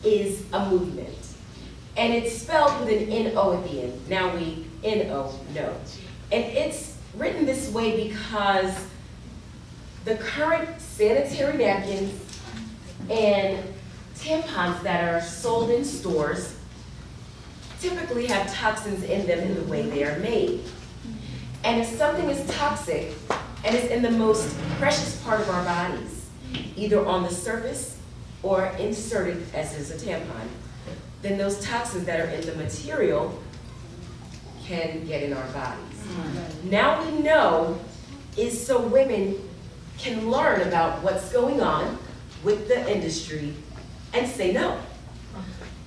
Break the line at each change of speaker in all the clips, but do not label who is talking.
is a movement. And it's spelled with an N-O at the end. Now we N-O, no. And it's written this way because the current sanitary napkins and tampons that are sold in stores typically have toxins in them in the way they are made. And if something is toxic and it's in the most precious part of our bodies, either on the surface or inserted as is a tampon, then those toxins that are in the material can get in our bodies. Now we know is so women can learn about what's going on with the industry and say no.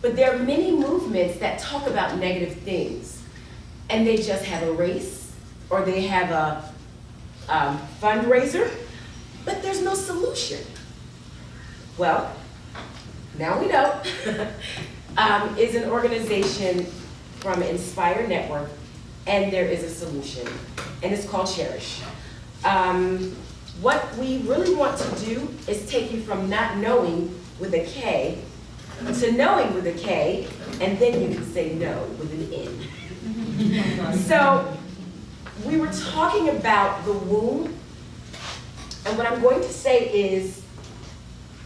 But there are many movements that talk about negative things, and they just have a race or they have a fundraiser, but there's no solution. Well, now we know. Is an organization from Inspire Network, and there is a solution, and it's called CHERISH. What we really want to do is take you from not knowing with a K to knowing with a K, and then you can say no with an N. So we were talking about the womb, and what I'm going to say is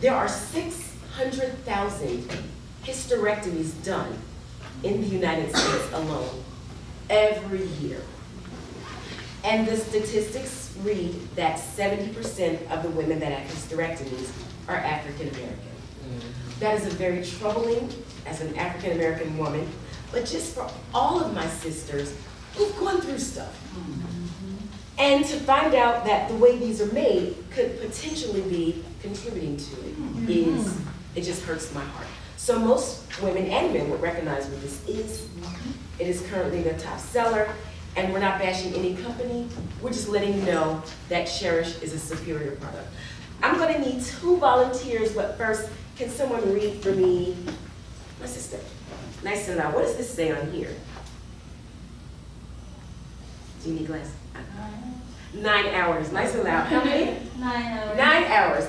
there are 600,000 hysterectomies done in the United States alone every year. And the statistics read that 70% of the women that have hysterectomies are African American. That is a very troubling as an African American woman, but just for all of my sisters who've gone through stuff. And to find out that the way these are made could potentially be contributing to it it just hurts my heart. So most women and men would recognize what this is. It is currently the top seller, and we're not bashing any company. We're just letting you know that CHERISH is a superior product. I'm gonna need 2 volunteers, but first, can someone read for me? My sister, nice and loud. What does this say on here? Do you need glasses? 9 hours, nice and loud. How many?
9 hours.
9 hours.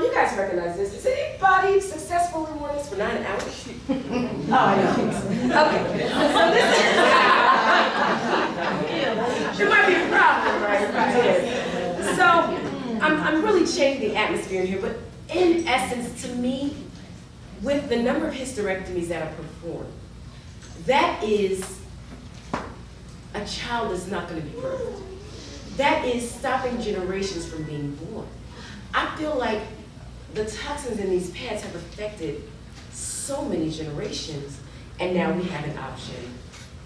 You guys recognize this. Has anybody successfully worn this for 9 hours? Oh, I know. Okay. So there might be a problem, right? So I'm really changing the atmosphere here, but in essence, to me, with the number of hysterectomies that are performed, that is a child that's not going to be birthed. That is stopping generations from being born. I feel like the toxins in these pads have affected so many generations, and now we have an option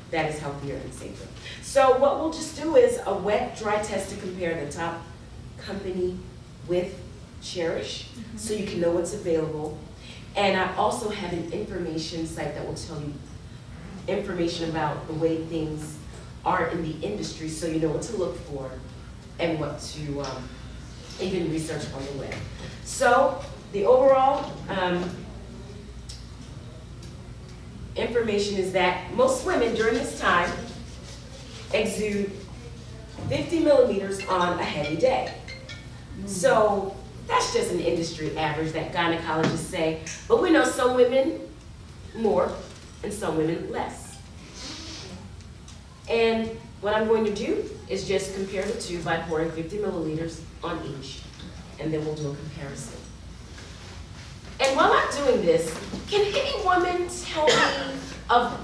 that is healthier and safer. So what we'll just do is a wet, dry test to compare the top company with CHERISH, so you can know what's available. And I also have an information site that will tell you information about the way things are in the industry, so you know what to look for and what to even research on the web. So the overall information is that most women during this time exude 50 millimeters on a heavy day. So that's just an industry average that gynecologists say, but we know some women more and some women less. And what I'm going to do is just compare the two by pouring 50 milliliters on each, and then we'll do a comparison. And while I'm doing this, can any woman tell me of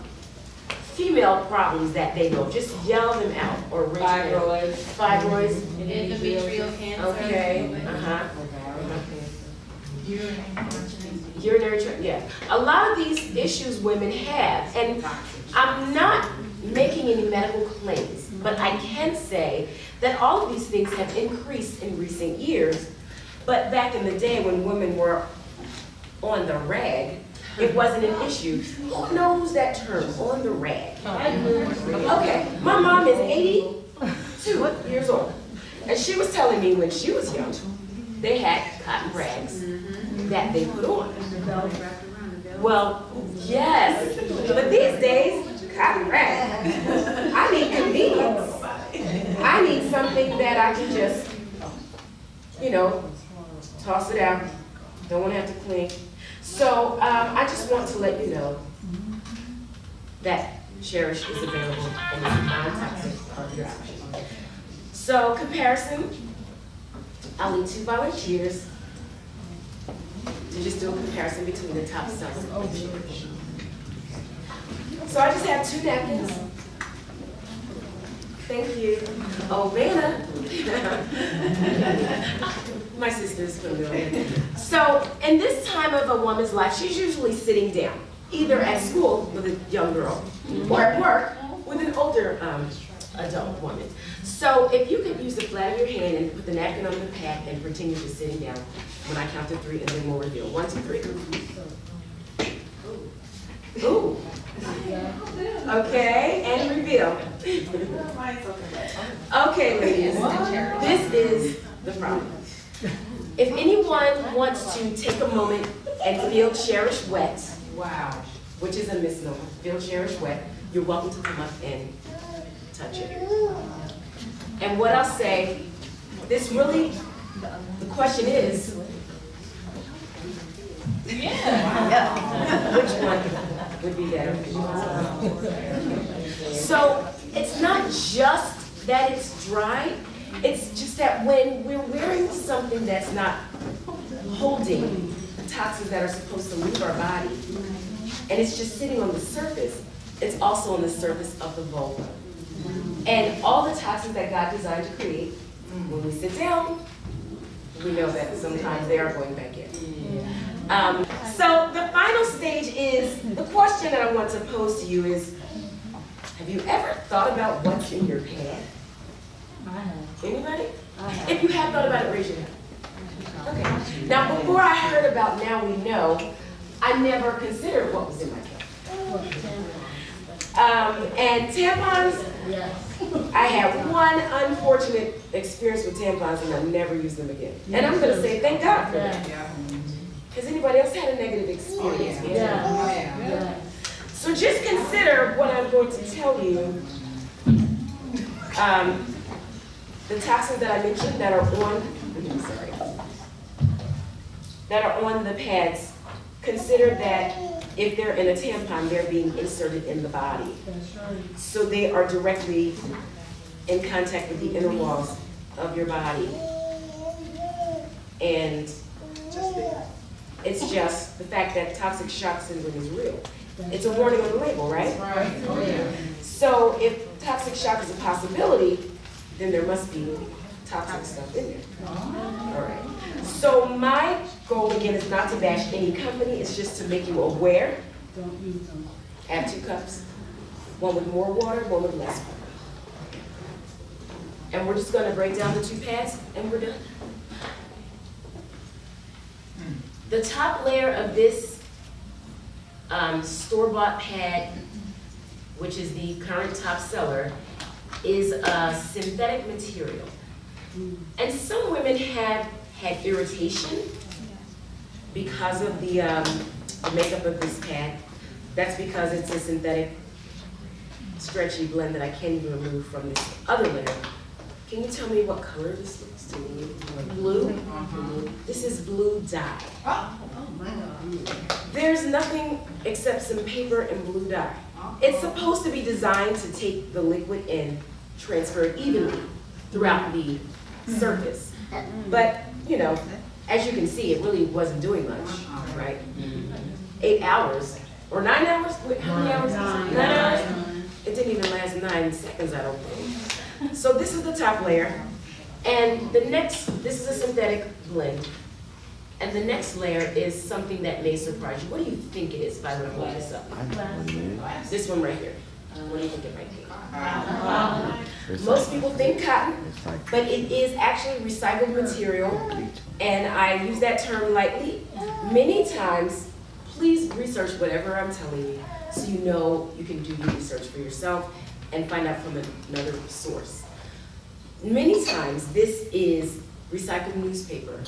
female problems that they know? Just yell them out or raise your hand. Fibroids.
Endometrial cancer.
Okay. Urinary tract, yeah. A lot of these issues women have, and I'm not making any medical claims, but I can say that all of these things have increased in recent years, but back in the day when women were on the rag, it wasn't an issue. Who knows that term, on the rag? Okay, my mom is 82 years old, and she was telling me when she was young, they had cotton rags that they put on. Well, yes, but these days, cotton rag. I need convenience. I need something that I can just, toss it out. Don't want to have to clean. So I just want to let you know that CHERISH is available and is a non-toxic your option. So comparison, I'll need 2 volunteers to just do a comparison between the top sellers and CHERISH. So I just have 2 napkins. Thank you. Oh, Vanna. My sister's familiar. So in this time of a woman's life, she's usually sitting down, either at school with a young girl or at work with an older adult woman. So if you could use the flat of your hand and put the napkin on the pad and pretend you're just sitting down when I count to 3 and then we'll reveal. 1, 2, 3. Ooh. Okay, and reveal. Okay, ladies, this is the problem. If anyone wants to take a moment and feel CHERISH wet, wow, which is a misnomer, feel CHERISH wet, you're welcome to come up and touch it. And what I'll say, this really, the question is, which one would be better? So it's not just that it's dry, it's just that when we're wearing something that's not holding the toxins that are supposed to leave our body, and it's just sitting on the surface, it's also on the surface of the vulva. And all the toxins that God designed to create, when we sit down, we know that sometimes they are going back in. So the final stage is, the question that I want to pose to you is, have you ever thought about what's in your pad?
I have.
Anybody?
I have.
If you have thought about it, raise your hand. Okay. Now, before I heard about Now We Know, I never considered what was in my pad. And tampons,
Yes.
I had one unfortunate experience with tampons and I never used them again. And I'm gonna say thank God for that. Has anybody else had a negative experience?
Yeah.
So just consider what I'm going to tell you. The toxins that I mentioned that are on, that are on the pads, consider that if they're in a tampon, they're being inserted in the body.
That's right.
So they are directly in contact with the inner walls of your body. And it's just the fact that toxic shock syndrome is real. It's a warning on the label, right?
Right. Oh, yeah.
So if toxic shock is a possibility, then there must be toxic stuff in there. All right. So my goal again is not to bash any company, it's just to make you aware.
Don't use them.
Have 2 cups, one with more water, one with less water. And we're just gonna break down the 2 pads and we're done. The top layer of this store-bought pad, which is the current top seller, is a synthetic material. And some women have had irritation because of the makeup of this pad. That's because it's a synthetic, stretchy blend that I can't even remove from this other layer. Can you tell me what color this looks to me? Blue? This is blue dye.
Oh my God.
There's nothing except some paper and blue dye. It's supposed to be designed to take the liquid and transfer it evenly throughout the surface. But, you know, as you can see, it really wasn't doing much, right? 8 hours, or 9 hours? Wait, how many hours? 9 hours? It didn't even last 9 seconds, I don't think. So this is the top layer. And the next, this is a synthetic blend. And the next layer is something that may surprise you. What do you think it is if I were to hold this up? This one right here. What do you think it might be? Most people think cotton, but it is actually recycled material, and I use that term lightly. Many times, please research whatever I'm telling you so you know you can do your research for yourself and find out from another source. Many times, this is recycled newspaper,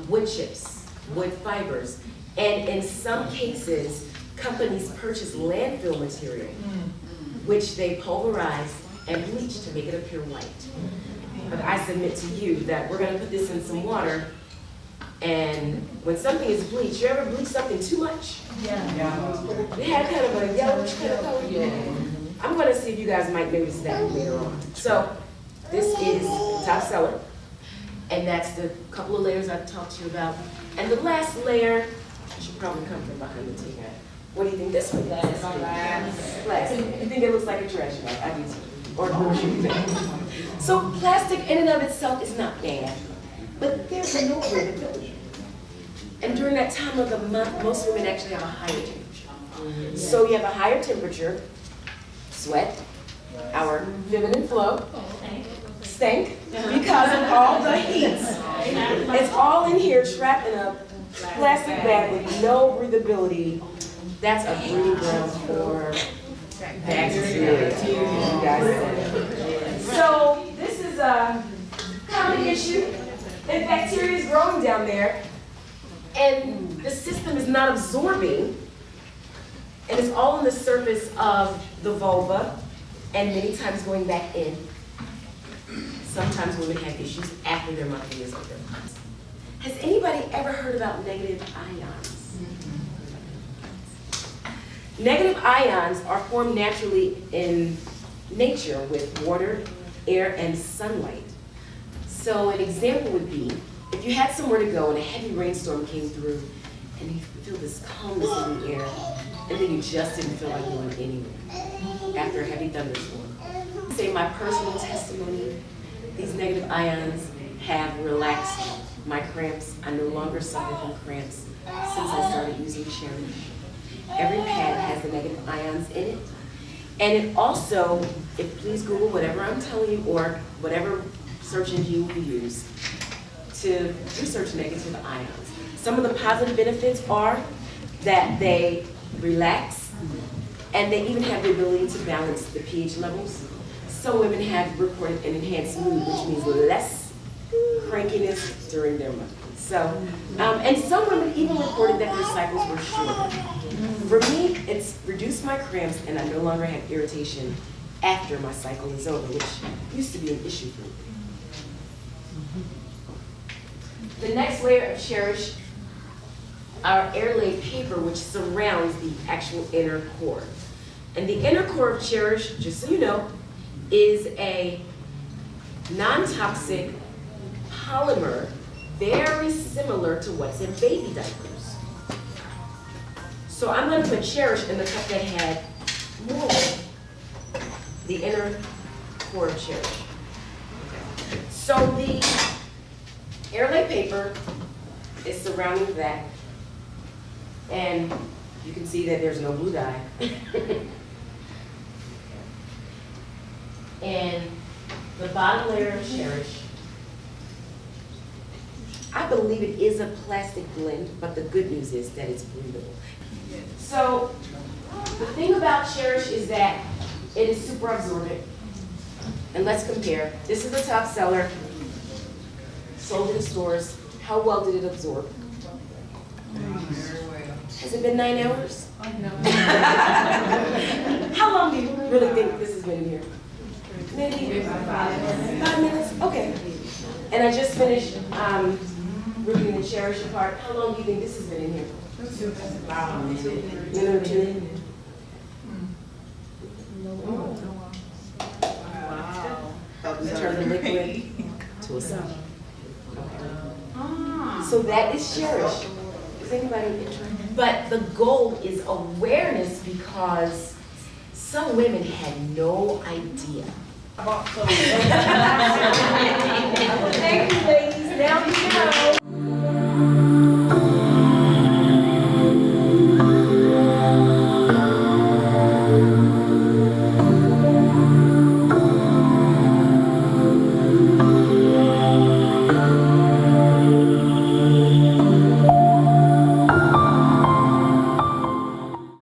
wood chips, wood fibers, and in some cases, companies purchase landfill material, which they pulverize and bleach to make it appear white. But I submit to you that we're gonna put this in some water And when something is bleached, you ever bleach something too much?
Yeah.
It had kind of a yellowish kind of color. I'm gonna see if you guys might notice that later on. So this is top seller, and that's the couple of layers I've talked to you about. And the last layer should probably come from behind the table. What do you think this one is? Plastic. You think it looks like a trash bag? I do too. Or what you think? So plastic in and of itself is not bad, but there's no breathability. And during that time of the month, most women actually have a higher temperature. So you have a higher temperature, sweat, our feminine flow, stink, because of all the heat. It's all in here trapped in a plastic bag with no breathability. That's a breeding ground for bacteria, you guys said. So this is a common issue. If bacteria is growing down there and the system is not absorbing, and it's all on the surface of the vulva and many times going back in, sometimes women have issues after their monthly is over. Has anybody ever heard about negative ions? Negative ions are formed naturally in nature with water, air, and sunlight. So an example would be, if you had somewhere to go and a heavy rainstorm came through and you feel this calmness in the air, and then you just didn't feel like going anywhere after a heavy thunderstorm. Say my personal testimony, these negative ions have relaxed my cramps. I no longer suffer from cramps since I started using CHERISH. Every pad has the negative ions in it. And it also, please Google whatever I'm telling you or whatever search engine you use to research negative ions. Some of the positive benefits are that they relax and they even have the ability to balance the pH levels. Some women have reported an enhanced mood, which means less crankiness during their month. So, and some women even reported that their cycles were shorter. For me, it's reduced my cramps and I no longer have irritation after my cycle is over, which used to be an issue for me. The next layer of CHERISH, our air-laid paper, which surrounds the actual inner core. And the inner core of CHERISH, just so you know, is a non-toxic polymer very similar to what's in baby diapers. So I'm going to put CHERISH in the cup that had mold, the inner core of CHERISH. So the airlaid paper is surrounding that, and you can see that there's no blue dye. And the bottom layer of CHERISH, I believe it is a plastic blend, but the good news is that it's breathable. So the thing about CHERISH is that it is super absorbent. And let's compare. This is the top seller, sold in stores. How well did it absorb? Has it been 9 hours? How long do you really think this has been in here? Maybe 5 minutes? Okay. And I just finished ripping the CHERISH apart. How long do you think this has been in here? About a minute or two. Turn the liquid to a solid. So that is CHERISH. Is anybody interested? But the goal is awareness, because some women had no idea.